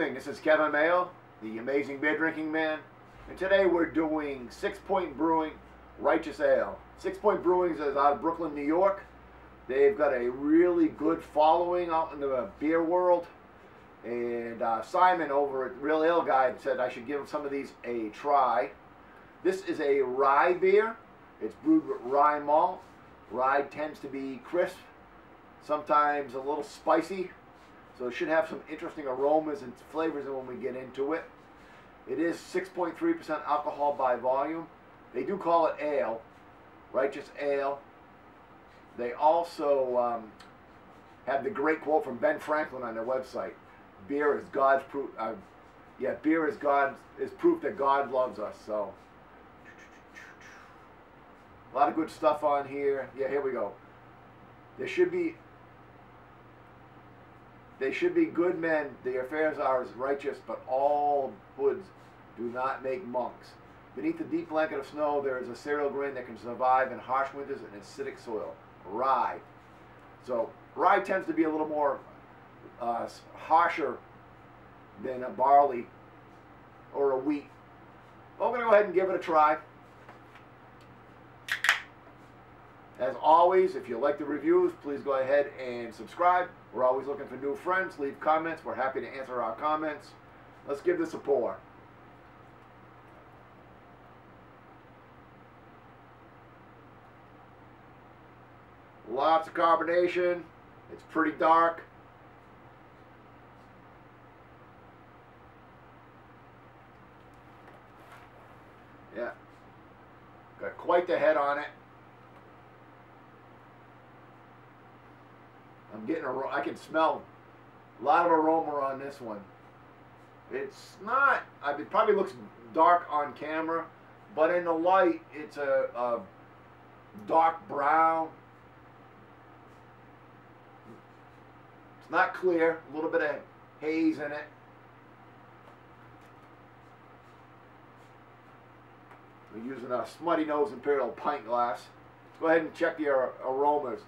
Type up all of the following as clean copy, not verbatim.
evening, this is Kevin Mayo, the amazing beer drinking man, and today we're doing Sixpoint Brewing Righteous Ale. Sixpoint Brewing is out of Brooklyn, New York. They've got a really good following out in the beer world, and Simon over at Real Ale Guide said I should give some of these a try. This is a rye beer. It's brewed with rye malt. Rye tends to be crisp, sometimes a little spicy, so it should have some interesting aromas and flavors when we get into it. It is 6.3% alcohol by volume. They do call it ale, Righteous Ale. They also have the great quote from Ben Franklin on their website: "Beer is God's proof." Beer is proof that God loves us. So, a lot of good stuff on here. Yeah, here we go. They should be good men. The affairs are as righteous, but all hoods do not make monks. Beneath the deep blanket of snow, there is a cereal grain that can survive in harsh winters and acidic soil. Rye. So rye tends to be a little more harsher than a barley or a wheat. But we're going to go ahead and give it a try. As always, if you like the reviews, please go ahead and subscribe. We're always looking for new friends. Leave comments. We're happy to answer our comments. Let's give this a pour. Lots of carbonation. It's pretty dark. Yeah. Got quite the head on it. I'm getting I can smell a lot of aroma on this one. It's not, it probably looks dark on camera, but in the light it's a dark brown. It's not clear, a little bit of haze in it. We're using a Smutty Nose Imperial pint glass. Let's go ahead and check the aromas.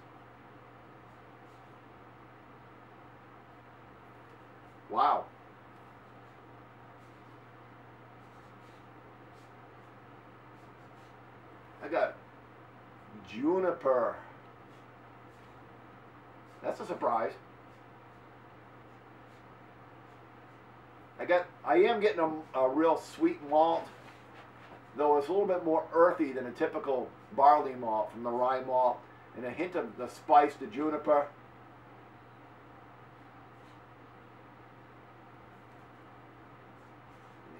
Wow. I got juniper. That's a surprise. I am getting a real sweet malt, though it's a little bit more earthy than a typical barley malt from the rye malt, and a hint of the spice, the juniper.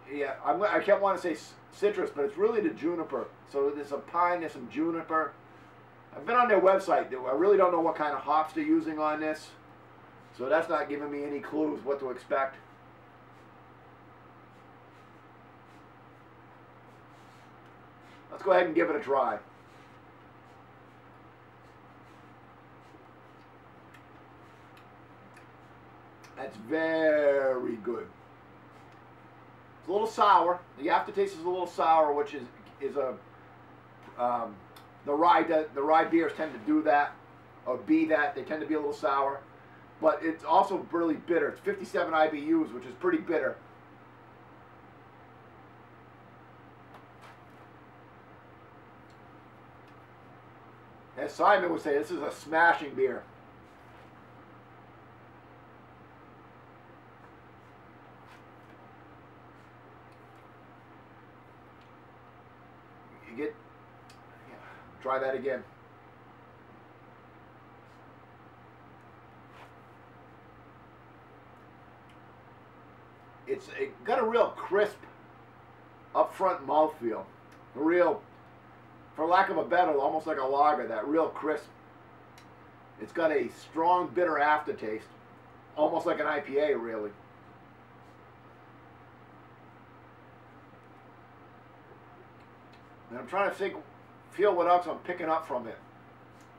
Yeah, I kept wanting to say citrus, but it's really the juniper. So there's some pine, there's some juniper. I've been on their website. I really don't know what kind of hops they're using on this, so that's not giving me any clues what to expect. Let's go ahead and give it a try. That's very good. It's a little sour. The aftertaste is a little sour, which is the rye beers tend to do that, or be that. They tend to be a little sour, but it's also really bitter. It's 57 IBUs, which is pretty bitter. As Simon would say, this is a smashing beer. Try that again. It's got a real crisp, upfront mouthfeel. A real, for lack of a better, almost like a lager, that real crisp. It's got a strong, bitter aftertaste, almost like an IPA, really. And I'm trying to feel what else I'm picking up from it.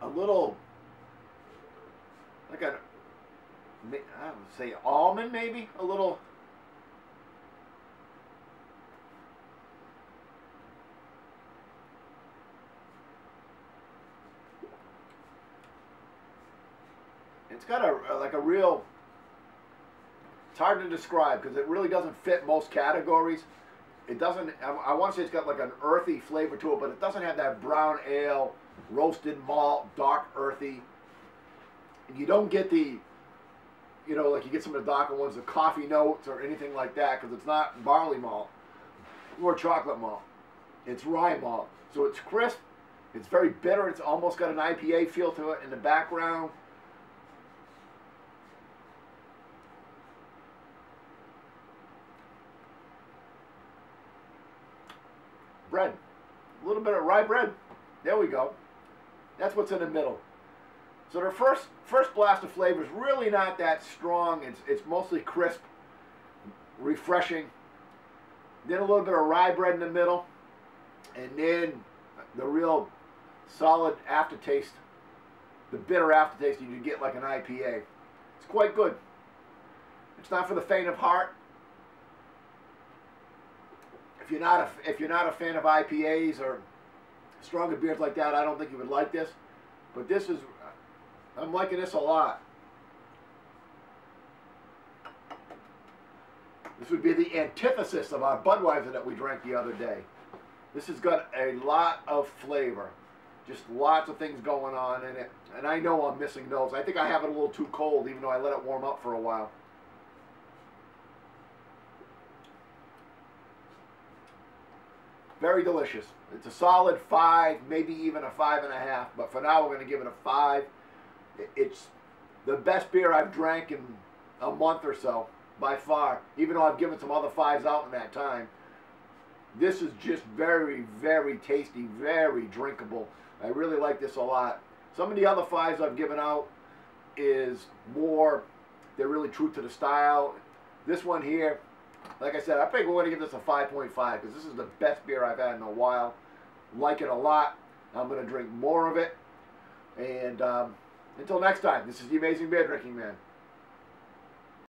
A little, like I would say almond, maybe? A little. It's got like a real It's hard to describe because it really doesn't fit most categories. It doesn't, I want to say it's got like an earthy flavor to it, but it doesn't have that brown ale, roasted malt, dark earthy. And you don't get the, you know, like you get some of the darker ones, the coffee notes or anything like that, because it's not barley malt or chocolate malt. It's rye malt. So it's crisp, it's very bitter, it's almost got an IPA feel to it in the background. Bread. A little bit of rye bread. There we go. That's what's in the middle. So the first blast of flavor is really not that strong. It's mostly crisp, refreshing. Then a little bit of rye bread in the middle. And then the real solid aftertaste, the bitter aftertaste you get like an IPA. It's quite good. It's not for the faint of heart. If you're not a fan of IPAs or stronger beers like that, I don't think you would like this. But this is, I'm liking this a lot. This would be the antithesis of our Budweiser that we drank the other day. This has got a lot of flavor. Just lots of things going on in it. And I know I'm missing those. I think I have it a little too cold, even though I let it warm up for a while. Very delicious. It's a solid 5, maybe even a 5.5. But for now, we're going to give it a 5. It's the best beer I've drank in a month or so, by far. Even though I've given some other 5s out in that time. This is just very, very tasty, very drinkable. I really like this a lot. Some of the other 5s I've given out is more, they're really true to the style. This one here, like I said, I think we're going to give this a 5.5 because this is the best beer I've had in a while. Like it a lot. I'm going to drink more of it. And until next time, this is the Amazing Beer Drinking Man.